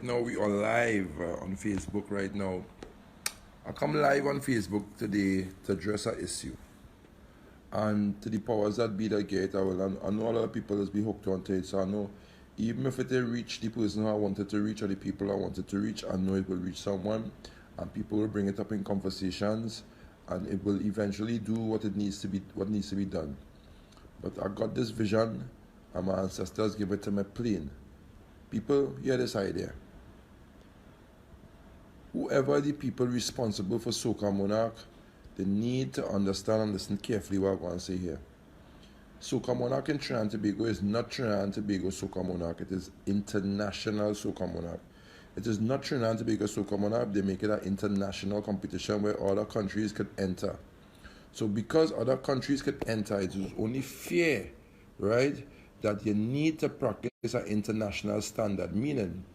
now we are live on Facebook right now. I come live on Facebook today to address an issue. And to the powers that be that get it, I know a lot of people has been hooked onto it, so I know even if it didn't reach the person who I wanted to reach or the people I wanted to reach, I know it will reach someone and people will bring it up in conversations and it will eventually do what needs to be done. But I got this vision and my ancestors gave it to me plain. People, hear this idea. Whoever the people responsible for Soca Monarch, they need to understand and listen carefully what I'm going to say here. Soca Monarch in Trinidad and Tobago is not Trinidad and Tobago Soca Monarch. It is international Soca Monarch. It is not Trinidad and Tobago Soca Monarch. They make it an international competition where other countries could enter. So because other countries could enter, it is only fair, right, that you need to practice an international standard. Meaning,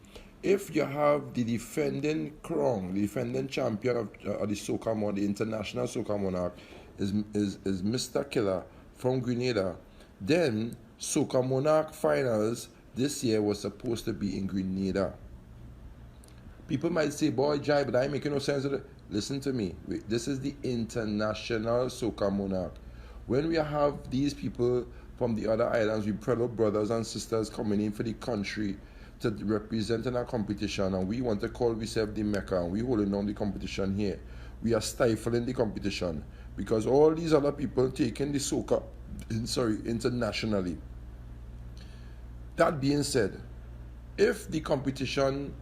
if you have the defending crown, the defending champion of the Soca Monarch, the international Soca Monarch, is Mr. Killa from Grenada, then Soca Monarch finals this year was supposed to be in Grenada. People might say, boy, Jai, but I ain't making no sense of it. Listen to me. This is the international Soca Monarch. When we have these people from the other islands, we fellow brothers and sisters coming in for the country to represent in our competition, and we want to call ourselves the Mecca, and we holding on the competition here. We are stifling the competition because all these other people taking the soca, internationally. That being said, if the competition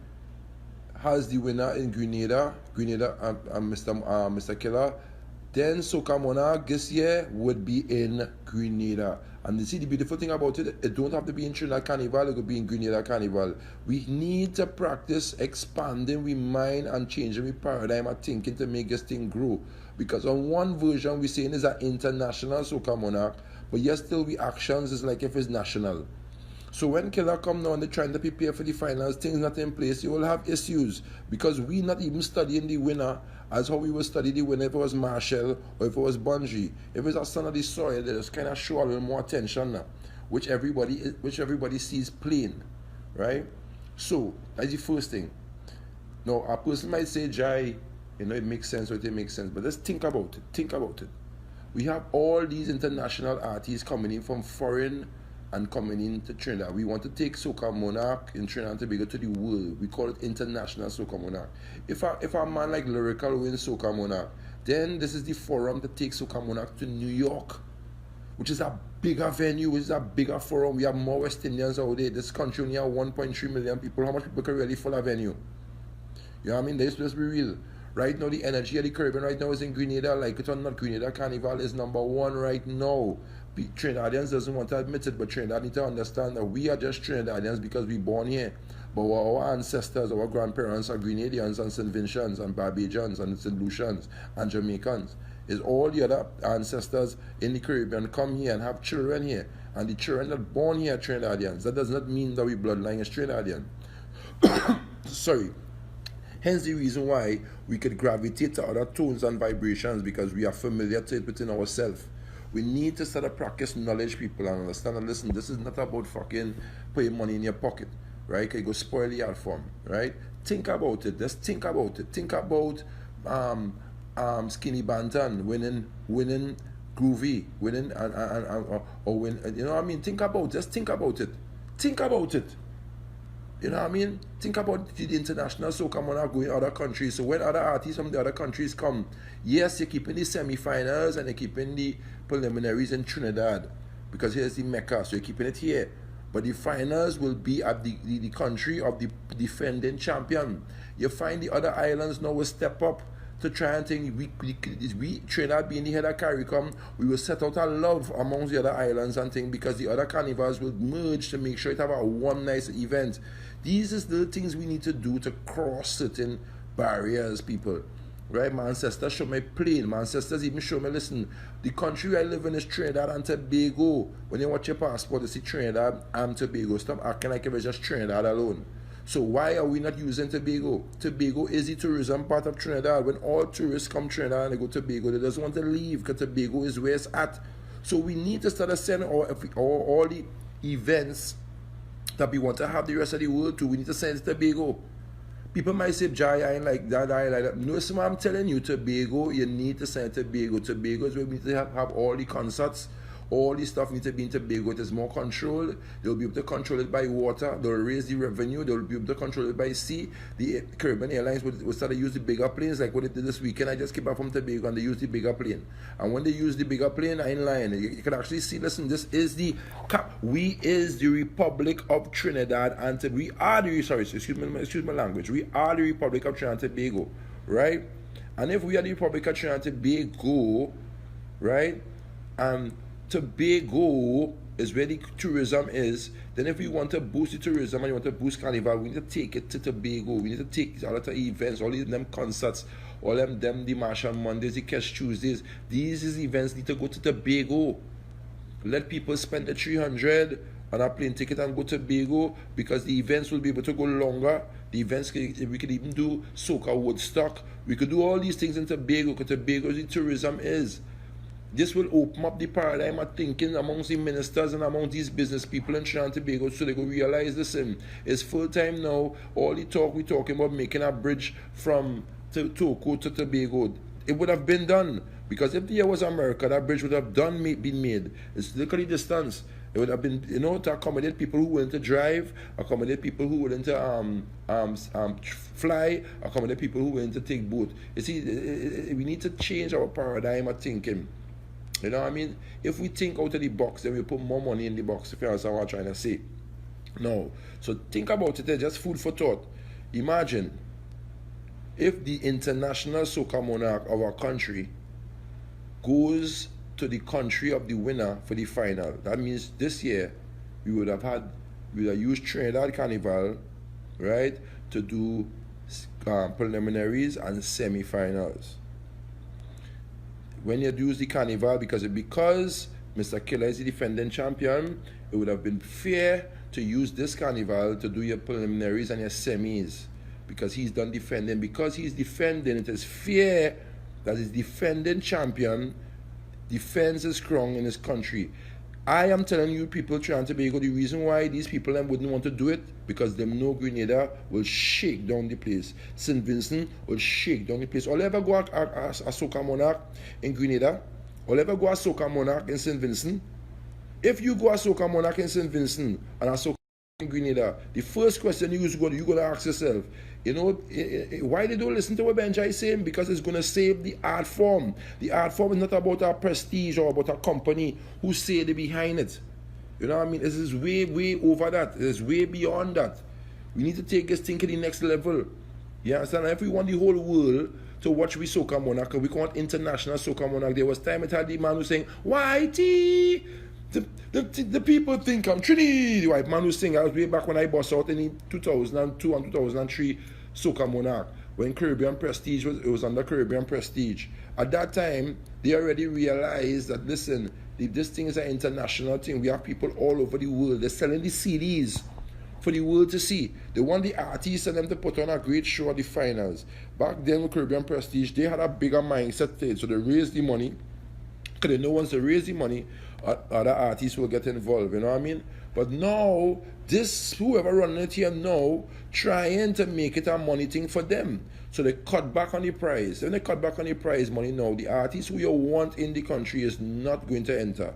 has the winner in Grenada and Mr. Killa, then Soca Monarch this year would be in Grenada. And you see the beautiful thing about it, it don't have to be in Trinidad Carnival, it could be in Grenada Carnival. We need to practice expanding we mind and changing we paradigm of thinking to make this thing grow. Because on one version we're saying is an international Soca Monarch, but yet still we actions is like if it's national. So when Killa come now and they're trying to prepare for the finals, things not in place, you will have issues because we not even studying the winner as how we will study the winner if it was Marshall or if it was Benjai. If it's a son of the soil, they just kind of show a little more attention now, which everybody sees plain, right? So that's the first thing. Now a person might say, Jai, it makes sense or it makes sense, but let's think about it. Think about it. We have all these international artists coming in from foreign and coming into Trinidad. We want to take Soca Monarch in Trinidad and Tobago to the world. We call it international Soca Monarch. If a man like Lyrical wins Soca Monarch, then this is the forum to take Soca Monarch to New York, which is a bigger venue, which is a bigger forum. We have more West Indians out there. This country only have 1.3 million people. How much people can really fill a venue? You know what I mean? Let's be real. Right now, the energy of the Caribbean right now is in Grenada. Like it or not, Grenada Carnival is number one right now. Trinidadians doesn't want to admit it, but Trinidad need to understand that we are just Trinidadians because we born here. But our ancestors, our grandparents are Grenadians and St. Vincents and Barbadians and St. Lucians and Jamaicans. Is all the other ancestors in the Caribbean come here and have children here. And the children that born here are Trinidadians. That does not mean that we bloodline is Trinidadian. Sorry. Hence the reason why we could gravitate to other tones and vibrations because we are familiar to it within ourselves. We need to start to practice knowledge, people, and understand and listen. This is not about fucking putting money in your pocket, right? Can you go spoil the art form, right? Think about it. Just think about it. Think about Skinny Bantan winning Groovy, winning or win. You know what I mean? Think about it. Just think about it. Think about it. You know what I mean? Think about the international Soca Monarch going other countries. So when other artists from the other countries come, yes, you're keeping the semi-finals and you're keeping the preliminaries in Trinidad because here's the Mecca, so you're keeping it here. But the finals will be at the country of the defending champion. You find the other islands now will step up to try and think, we Trinidad being the head of CARICOM, we will set out our love amongst the other islands and things because the other carnivals will merge to make sure it have a one nice event. These is the things we need to do to cross certain barriers, people. Right? My ancestors show me plain. My ancestors even show me, listen, the country I live in is Trinidad and Tobago. When you watch your passport, you see Trinidad and Tobago. Stop acting like it was just Trinidad alone. So why are we not using Tobago? Tobago is the tourism part of Trinidad. When all tourists come to Trinidad and they go to Tobago, they just want to leave because Tobago is where it's at. So we need to start sending all the events that we want to have the rest of the world to. We need to send it to Tobago. People might say, Jai, I ain't like that, I ain't like that. No, so I'm telling you, Tobago, you need to send Tobago. Tobago is where we need to have all the concerts. All this stuff needs to be in Tobago. It is more controlled. They'll be able to control it by water. They'll raise the revenue. They'll be able to control it by sea. The Caribbean Airlines will start to use the bigger planes, like what they did this weekend. I just came back from Tobago and they used the bigger plane. And when they use the bigger plane, I ain't lying. You can actually see, listen, this is the we is the Republic of Trinidad and Tobago. We are the, sorry, excuse my language. We are the Republic of Trinidad and Tobago, right? And if we are the Republic of Trinidad and Tobago, right, Tobago is where the tourism is. Then if we want to boost the tourism and you want to boost Carnival, we need to take it to Tobago. We need to take all the events, all them concerts, all them the March on Mondays, the Cash Tuesdays. These events need to go to Tobago. Let people spend the 300 on a plane ticket and go to Tobago, because the events will be able to go longer. The events, we could even do soca Woodstock. We could do all these things in Tobago, because Tobago the tourism is. This will open up the paradigm of thinking amongst the ministers and among these business people in Trinidad and Tobago, so they will realize, listen, it's full time now. All the talk we're talking about making a bridge from Toco to Tobago, it would have been done. Because if there was America, that bridge would have been made. It's look at the distance. It would have been, to accommodate people who willing to drive, accommodate people who willing to fly, accommodate people who willing to take boat. You see, we need to change our paradigm of thinking. You know what I mean? If we think out of the box, then we put more money in the box, if you understand what I'm trying to say. No. So think about it, just food for thought. Imagine if the international soca monarch of our country goes to the country of the winner for the final. That means this year we would have used Trinidad Carnival, right, to do preliminaries and semi-finals. When you use the Carnival, because Mr. Killa is the defending champion, it would have been fair to use this Carnival to do your preliminaries and your semis, because he's done defending. Because he's defending, it is fair that his defending champion defends his crown in his country. I am telling you, people trying to Tobago, the reason why these people wouldn't want to do it, because them know Grenada will shake down the place. St. Vincent will shake down the place. Or ever go a soca monarch in Grenada, or ever go a soca monarch in St. Vincent. If you go a soca monarch in St. Vincent and a soca in Grenada, the first question you're going to ask yourself, why they don't listen to what Benjai is saying? Because it's going to save the art form. The art form is not about our prestige or about a company who say they're behind it. You know what I mean? This is way, way over that. It is way beyond that. We need to take this thing to the next level. You understand? And if we want the whole world to watch we soca monarch, we want international soca monarch. There was time it had the man who saying, YT! The people think I'm Trinity. The white man who sing. I was way back when I bust out in 2002 and 2003 soca monarch, when Caribbean Prestige was under Caribbean Prestige. At that time, they already realized that, listen, this thing is an international thing. We have people all over the world. They're selling the CDs for the world to see. They want the artists and them to put on a great show at the finals. Back then with Caribbean Prestige, they had a bigger mindset to it. So they raised the money, because they know once they raise the money, other artists will get involved, you know what I mean? But now, whoever running it here now, trying to make it a money thing for them. So they cut back on the price. When they cut back on the prize money now, the artists who you want in the country is not going to enter.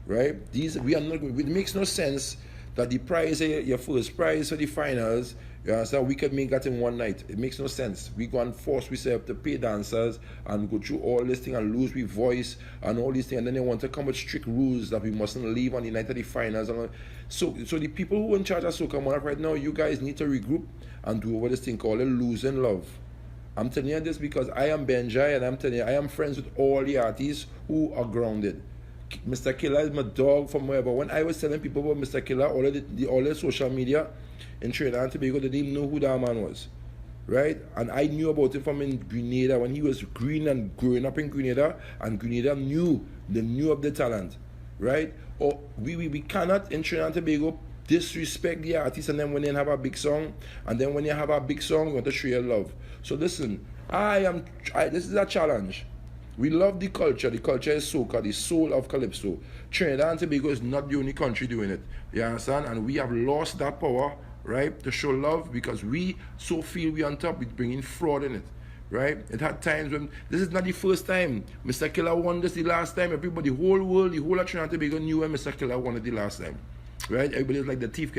Right? We are not going, it makes no sense that the prize, your first prize for the finals, you understand, we could make that in one night. It makes no sense. We go and force ourselves to pay dancers and go through all this thing and lose we voice and all these things, and then they want to come with strict rules that we mustn't leave on the night of the finals. And so the people who are in charge of Soca Monarch right now, you guys need to regroup and do over this thing called losing love. I'm telling you this because I am Benjai, and I'm telling you, I am friends with all the artists who are grounded. Mr. Killa is my dog from wherever. When I was telling people about Mr. Killa, all the social media in Trinidad and Tobago, they didn't even know who that man was. Right? And I knew about him from in Grenada when he was green and growing up in Grenada, and Grenada knew of the talent. Right? Or we cannot in Trinidad and Tobago disrespect the artists, and then when they have a big song, and then when you have a big song, you want to show your love. So listen, this is a challenge. We love the culture. The culture is soca, the soul of Calypso. Trinidad and Tobago is not the only country doing it. You understand? And we have lost that power right? To show love because we so feel we on top, we bringing fraud in it, right? It had times when, this is not the first time. Mr. Killa won this the last time. Everybody, the whole world, the whole of Trinidad and Tobago knew when Mr. Killa won it the last time, right? Everybody was like the thief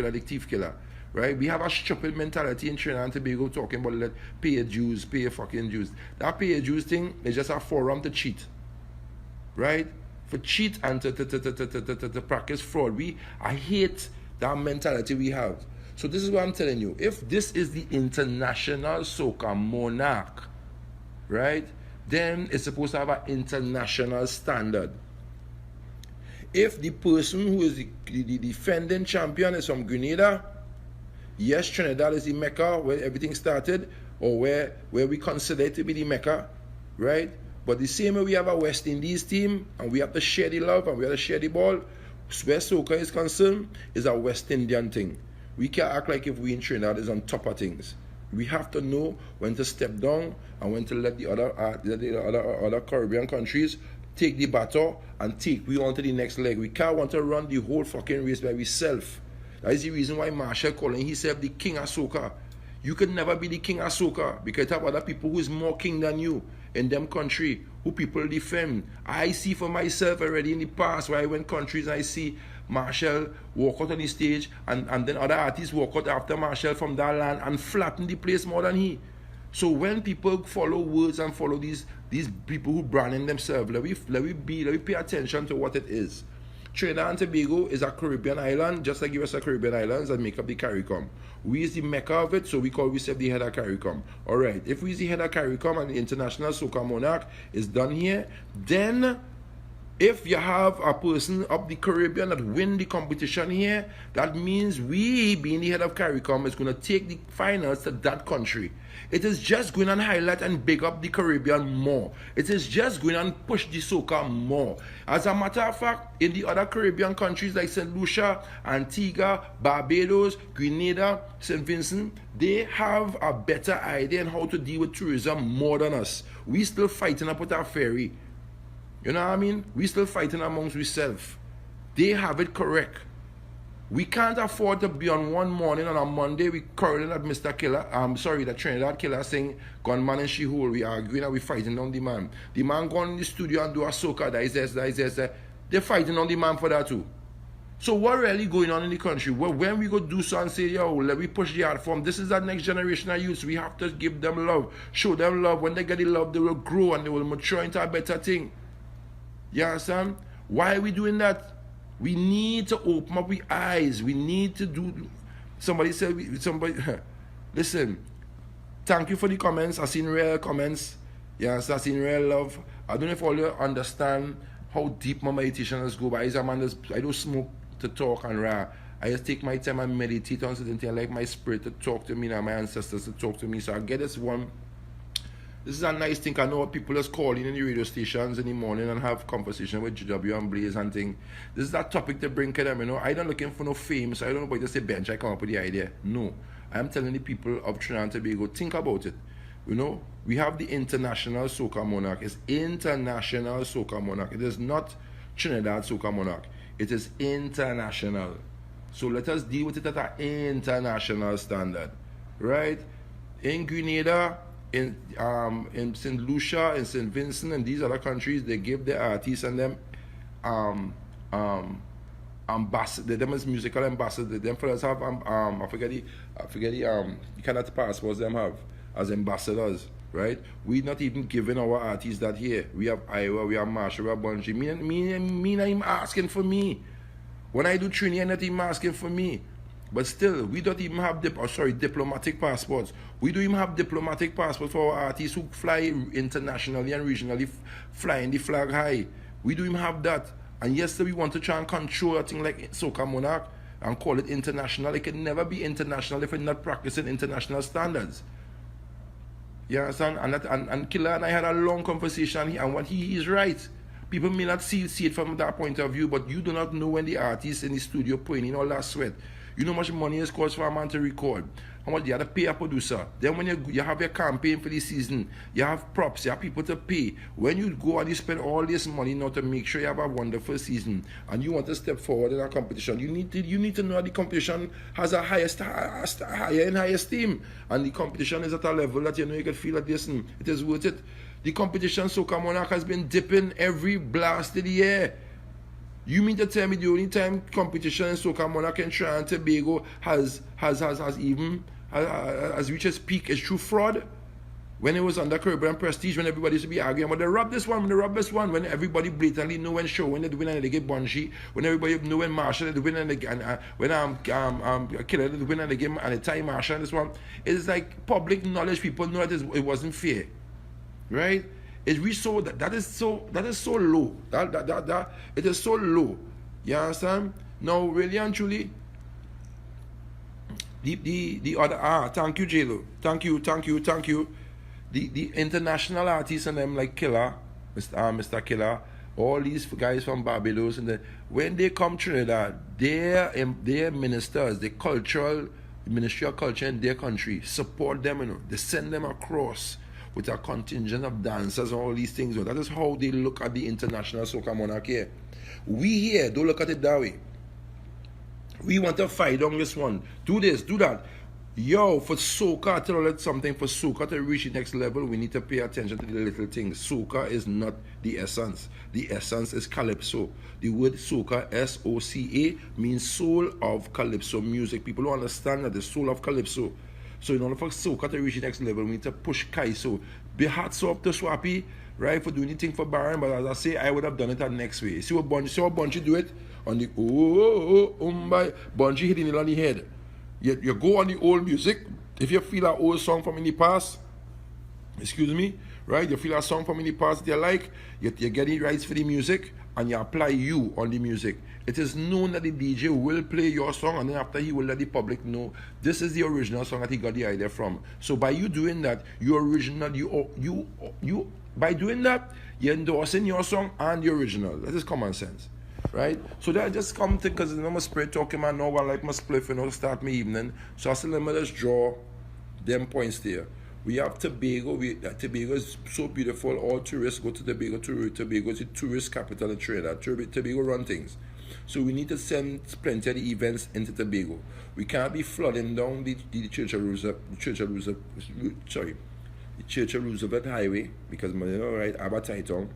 killer, right? We have a stupid mentality in Trinidad and Tobago talking about let pay your dues, pay your fucking dues. That pay your dues thing is just a forum to cheat, right? For cheat and to practice fraud. I hate that mentality we have. So this is what I'm telling you. If this is the international soca monarch, right, then it's supposed to have an international standard. If the person who is the defending champion is from Grenada, yes, Trinidad is the Mecca where everything started, or where we consider it to be the Mecca, right? But the same way we have a West Indies team, and we have to share the love, and we have to share the ball, where soca is concerned, is a West Indian thing. We can't act like if we in Trinidad is on top of things. We have to know when to step down and when to let the other Caribbean countries take the baton and take we on to the next leg. We can't want to run the whole fucking race by ourselves. That is the reason why Marshall calling himself the king of soca. You could never be the king of soca because you have other people who is more king than you in them country, who people defend. I see for myself already in the past where I went countries and I see Marshall walk out on the stage and then other artists walk out after Marshall from that land and flatten the place more than he. So when people follow words and follow these people who branding themselves, let we pay attention to what it is. Trinidad and Tobago is a Caribbean island, just like the rest of Caribbean islands that make up the CARICOM. We is the Mecca of it, so we call ourselves the head of CARICOM. Alright, if we is the head of CARICOM and the International Soca Monarch is done here, then if you have a person up the Caribbean that win the competition here, that means we, being the head of CARICOM, is going to take the finals to that country. It is just going to highlight and big up the Caribbean more. It is just going to push the soca more. As a matter of fact, in the other Caribbean countries like St. Lucia, Antigua, Barbados, Grenada, St. Vincent, they have a better idea on how to deal with tourism more than us. We still fighting up with our ferry. You know what I mean? We still fighting amongst ourselves. They have it correct. We can't afford to be on one morning on a Monday, we curling at Mr. Killa, that Trinidad Killa saying, gunman and she-hole, we arguing and we fighting on the man. The man going in the studio and do a soca, that is this. They're fighting on the man for that too. So what really going on in the country? Well, when we go do so and say, yo, let me push the art form, this is that next generation of youth. We have to give them love, show them love. When they get the love, they will grow and they will mature into a better thing. You understand? Why are we doing that? We need to open up our eyes. We need to do. Somebody said, listen, thank you for the comments. I've seen real comments. Yes, I've seen real love. I don't know if all you understand how deep my meditation has go. But I don't smoke to talk and rah. I just take my time and meditate on certain things. I like my spirit to talk to me and my ancestors to talk to me. So I get this one. This is a nice thing. I know people just call in the radio stations in the morning and have conversation with GW and Blaze and thing. This is that topic to bring to them, you know. I don't looking for no fame, so I don't know why to say Benjai come up with the idea. No. I am telling the people of Trinidad and Tobago, think about it. You know, we have the International Soca Monarch. It's International Soca Monarch. It is not Trinidad Soca Monarch. It is international. So let us deal with it at an international standard. Right? In Grenada, in St. Lucia, in St. Vincent, and these other countries, they give their artists and them ambassador, them as musical ambassadors. Them fellas have I forget the kind of passports them have as ambassadors, right? We not even giving our artists that here. We have Iowa, we have Marshall, we have Benjai. Me not even asking for me. When I do Trinidad, not even asking for me. But still, we don't even have diplomatic passports. We don't even have diplomatic passports for our artists who fly internationally and regionally, flying the flag high. We don't even have that. And yes, we want to try and control a thing like Soca Monarch and call it international. It can never be international if we're not practicing international standards. You understand? And Killa and I had a long conversation, and what he is right. People may not see it from that point of view, but you do not know when the artist in the studio putting in all that sweat. You know how much money it costs for a man to record. how much you have to pay a producer. Then when you have your campaign for the season, you have props, you have people to pay. When you go and you spend all this money now to make sure you have a wonderful season and you want to step forward in a competition, you need to know the competition has a higher and higher esteem. And the competition is at a level that you know you can feel that this it is worth it. The competition Soca Monarch has been dipping every blast of the year. You mean to tell me the only time competition in Soca Monarch in Trinidad and Tobago has reached its peak is through fraud? When it was under Caribbean and Prestige, when everybody used to be arguing about they rob this one, when everybody blatantly know when show, when they win and they get Benjai, when everybody know when Marshall they win and they when Killa they win and they get and they tie Marshall and this one. It's like public knowledge, people know that it wasn't fair. Right? It reached so that is so low. That it is so low. You understand? Now really and truly, the other thank you, JLo. Thank you. The international artists and them like Killa, Mr. Killa, all these guys from Barbados, and when they come Trinidad, their ministers, the cultural Ministry of Culture in their country support them, you know. They send them across with a contingent of dancers and all these things. That is how they look at the international Soca Monarch here. We here don't look at it that way. We want to fight on this one. Do this, do that. Yo, for Soca, tell you something, for Soca to reach the next level, we need to pay attention to the little things. Soca is not the essence. The essence is calypso. The word Soca, S-O-C-A, means soul of calypso music. People don't understand that the soul of calypso. So in order for Soca to reach the next level, we need to push Kaiso. Be hats off to Swappy, right, for doing anything for Baron, but as I say, I would have done it the next way. See what Benjai do it? On the Benjai hitting it on the head. You go on the old music. If you feel an old song from in the past, excuse me, right? You feel a song from in the past that you like, you get the rights for the music, and you apply you on the music. It is known that the DJ will play your song, and then after he will let the public know this is the original song that he got the idea from. So by you doing that, you by doing that, you're endorsing your song and the original. That is common sense, right? So that just come to, because I'm a spirit talking, man. Now I like my spliff, you know, start my evening. So I said, let me just draw them points there. We have Tobago. Tobago is so beautiful. All tourists go to Tobago. Tobago is the tourist capital in Trinidad. Tobago run things. So we need to send plenty of the events into Tobago. We can't be flooding down the Church of Roosevelt Highway, because you know, right, Abattown,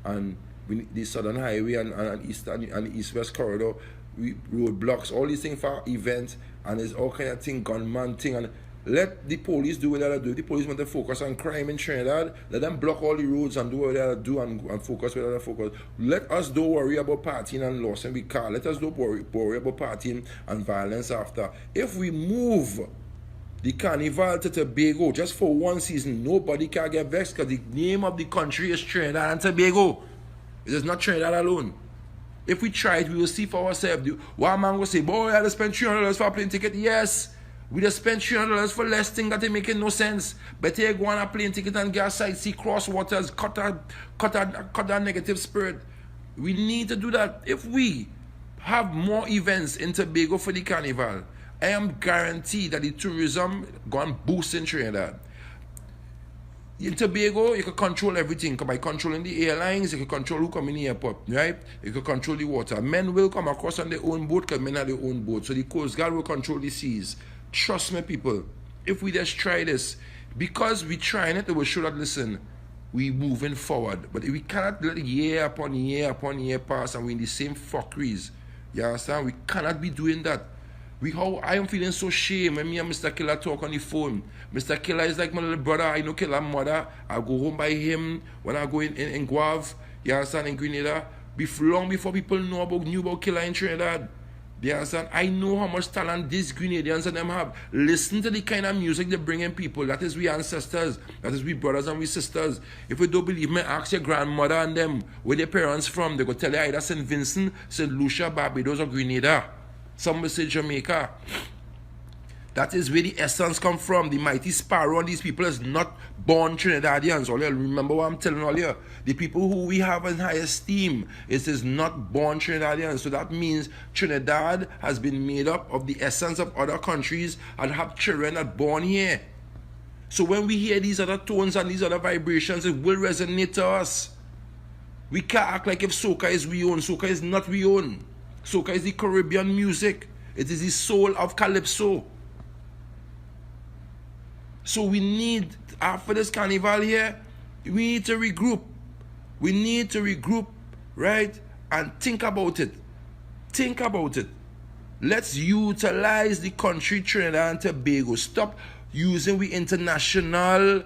and the Southern Highway and East-West corridor, roadblocks, all these things for events, and there's all kind of thing, gunman thing, and let the police do what they do. The police want to focus on crime in Trinidad. Let them block all the roads and do what they do and focus where they focus. Let us don't worry about partying and loss and we can't. Let us don't worry about partying and violence after. If we move the carnival to Tobago just for one season, nobody can get vexed, because the name of the country is Trinidad and Tobago. It is not Trinidad alone. If we try it, we will see for ourselves. One man will say, boy, I had to spend $300 for a plane ticket. Yes. We just spend $300 for less thing that ain't making no sense. Better you go on a plane ticket and get a sightsee, cross waters, cut that negative spirit. We need to do that. If we have more events in Tobago for the carnival, I am guaranteed that the tourism going to boost in Trinidad. In Tobago, you can control everything. By controlling the airlines, you can control who come in the airport, right? You can control the water. Men will come across on their own boat, because men have their own boat. So the Coast Guard will control the seas. Trust me, people, if we just try this, because we trying it, we should have listened. We moving forward. But we cannot let year upon year pass and we in the same fuckeries. You understand? We cannot be doing that. I am feeling so shame when me and Mr. Killa talk on the phone. Mr. Killa is like my little brother. I know Killa's mother. I go home by him when I go in Guave, you understand, in Grenada. Long before people knew about Killa in Trinidad. You understand? I know how much talent these Grenadians and them have. Listen to the kind of music they bring in people. That is we ancestors. That is we brothers and we sisters. If you don't believe me, ask your grandmother and them where their parents from. They go tell you either St. Vincent, St. Lucia, Barbados or Grenada. Some will say Jamaica. That is where the essence come from. The mighty sparrow and these people is not born Trinidadians. All you remember what I'm telling all you. The people who we have in high esteem is not born Trinidadians. So that means Trinidad has been made up of the essence of other countries and have children that born here. So when we hear these other tones and these other vibrations, it will resonate to us. We can't act like if soca is we own. Soca is not we own. Soca is the Caribbean music. It is the soul of Calypso. So we need, after this carnival here, we need to regroup. We need to regroup, right? And think about it. Think about it. Let's utilize the country Trinidad and Tobago. Stop using the international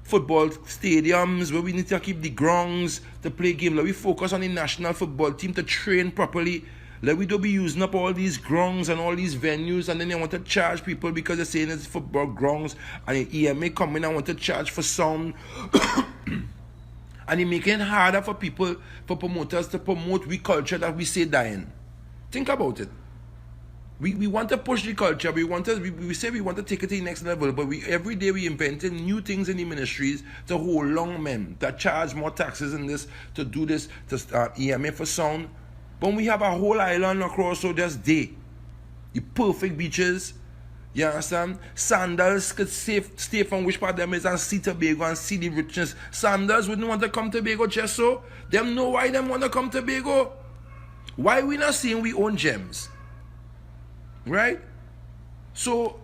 football stadiums where we need to keep the grounds to play games. Let we focus on the national football team to train properly. Let we don't be using up all these grounds and all these venues, and then they want to charge people because they're saying it's football grounds, and the EMA come in and want to charge for sound. And they make it harder for people, for promoters to promote we culture that we say dying. Think about it. We want to push the culture. We say we want to take it to the next level, but every day we inventing new things in the ministries to hold long men, that charge more taxes in this, to do this, to start EMA for sound. But we have a whole island across, so just day. The perfect beaches, you understand? Sandals could stay from which part of them is and see Tobago and see the richness. Sandals wouldn't want to come to Tobago just so. Them know why them want to come to Tobago. Why we not seeing we own gems? Right? So,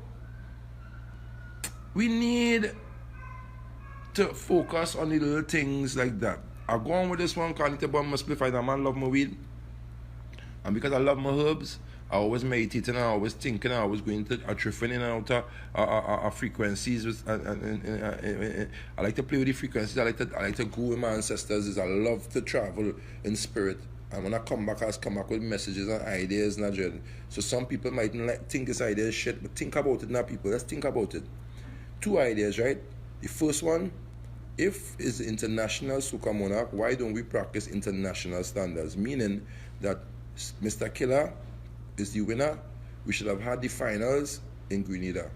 we need to focus on the little things like that. I'll go on with this one, call it about my spliff. I man love my weed. And because I love my herbs, I always meditating, I always thinking, I always going to tripping in and out of frequencies. I like to play with the frequencies. I like to go with my ancestors. I love to travel in spirit. And when I come back with messages and ideas and a journey. So some people might not think this idea is shit, but think about it now, people. Let's think about it. 2 ideas, right? The first one, if it's international soca monarch, why don't we practice international standards? Meaning that Mr. Killa is the winner. We should have had the finals in Grenada.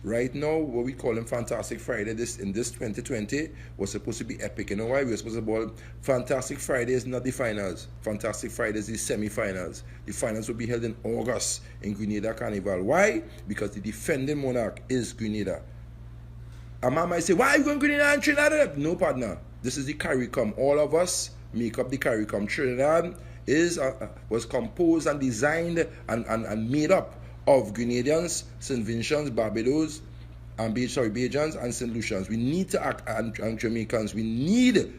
Right now, what we call him Fantastic Friday, in this 2020 was supposed to be epic. You know why? We were supposed to ball Fantastic Friday is not the finals. Fantastic Friday is the semi-finals. The finals will be held in August in Grenada Carnival. Why? Because the defending monarch is Grenada. A man might say, why are you going to Grenada and Trinidad? No, partner. This is the CARICOM. All of us make up the CARICOM. Trinidad was composed and designed and made up of Grenadians, St. Vincent's, Barbados, and Bajans and St. Lucians. We need to act, and Jamaicans. We need,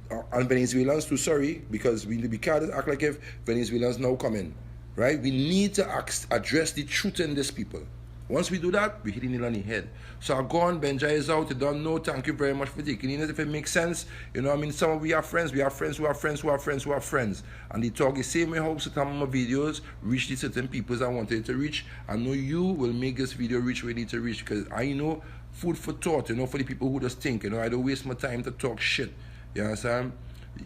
and Venezuelans too, sorry, because we can't act like if Venezuelans now come in, right? We need to address the truth in these people. Once we do that, we hit the nail on the head. So I'll go on, Benjai is out, you don't know, thank you very much for taking it. If it makes sense, you know what I mean? Some of we are friends who are friends who are friends who are friends. And they talk the same way how some of my videos reach the certain people I wanted to reach. I know you will make this video reach where you need to reach, because I know food for thought, you know, for the people who just think, you know, I don't waste my time to talk shit. You understand?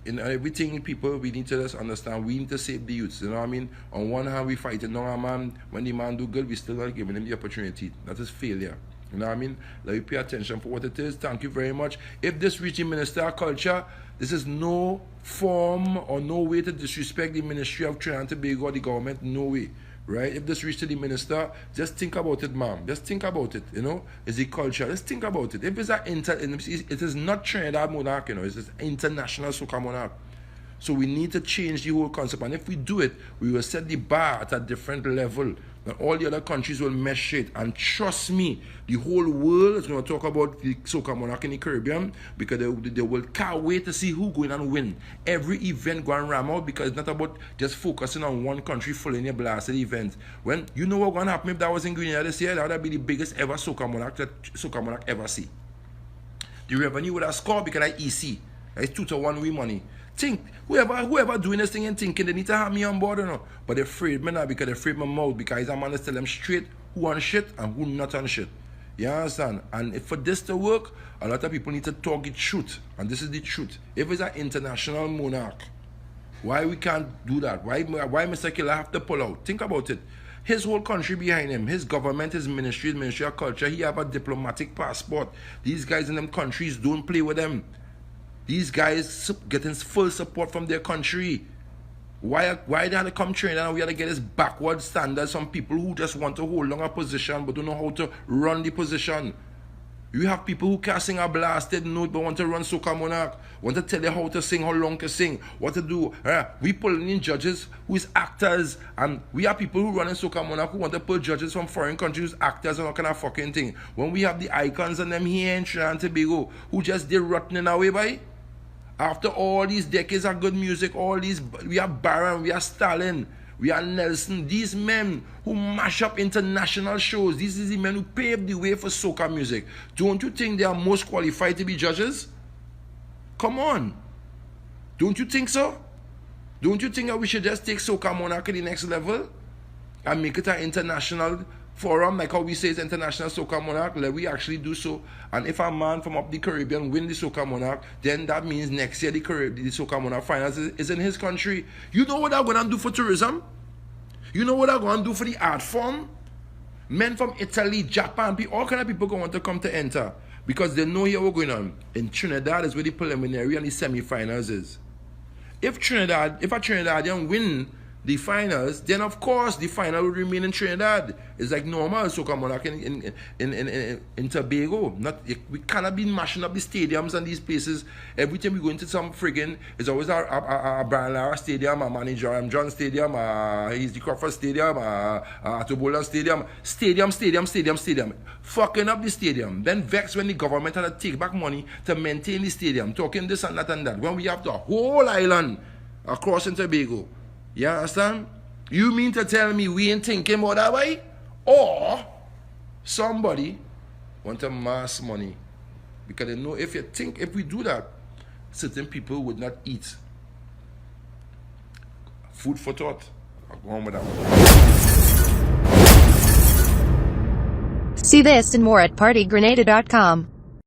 In everything, people, we need to just understand, we need to save the youths, you know what I mean? On one hand, we fight it, no, man, when the man do good, we still not giving him the opportunity. That is failure, you know what I mean? Let me pay attention for what it is. Thank you very much. If this reaches the Minister of Culture, this is no form or no way to disrespect the Ministry of Trinidad and Tobago or the government, no way. Right? If this reaches the minister, just think about it, ma'am. Just think about it, you know? Is it culture? Just think about it. If it's it is not Trinidad monarch, you know, it's just international soca monarch. So we need to change the whole concept. And if we do it, we will set the bar at a different level. And all the other countries will mesh it. And trust me, the whole world is going to talk about the soca monarch in the Caribbean, because they will can't wait to see who going and win. Every event going ram out, because it's not about just focusing on one country full in your blasted event. When you know what's going to happen if that was in Grenada this year, that would be the biggest ever soca monarch ever see. The revenue would have scored because I EC. It's 2-to-1 we money. Think, whoever doing this thing and thinking they need to have me on board or no. But they're afraid me now, because they're afraid my mouth, because I'm going to tell them straight who on shit and who not on shit. You understand? And if for this to work, a lot of people need to talk the truth. And this is the truth. If it's an international monarch, why we can't do that? Why Mr. Killa have to pull out? Think about it. His whole country behind him. His government, his ministry of culture. He have a diplomatic passport. These guys in them countries don't play with them. These guys getting full support from their country. Why they have to come Trinidad and we have to get this backward standards from people who just want to hold on a position but don't know how to run the position? You have people who can't sing a blasted note but want to run soca monarch, want to tell you how to sing, how long to sing, what to do. We pulling in judges who is actors, and we have people who run in soca monarch who want to pull judges from foreign countries, actors and all kind of fucking thing. When we have the icons and them here in Trinidad and Tobago who just did rotting away by. After all these decades of good music, we have Baron, we have Stalin, we have Nelson, these men who mash up international shows. These are the men who paved the way for soca music. Don't you think they are most qualified to be judges? Come on. Don't you think so? Don't you think that we should just take soca monarch to the next level and make it an international forum, like how we say it's international soca monarch? Let we actually do so. And if a man from up the Caribbean win the soca monarch, then that means next year the soca monarch finals is in his country. You know what they're going to do for tourism? You know what they're going to do for the art form? Men from Italy, Japan, all kind of people going to come to enter because they know here what's going on. In Trinidad is where the preliminary and the semi-finals is. If a Trinidadian win the finals, then of course the final will remain in Trinidad. It's like normal soca monarch in Tobago. We cannot be mashing up the stadiums and these places. Every time we go into some friggin', it's always a Brian Lara Stadium, a Manny John Stadium, he's the Crawford Stadium, Tobolan Stadium. Fucking up the stadium. Then vex when the government had to take back money to maintain the stadium. Talking this and that and that. When we have the whole island across in Tobago. You understand? You mean to tell me we ain't thinking about that way? Or somebody want to mass money? Because they know if we do that, certain people would not eat. Food for thought. I'll go on with that one. See this and more at partygrenada.com.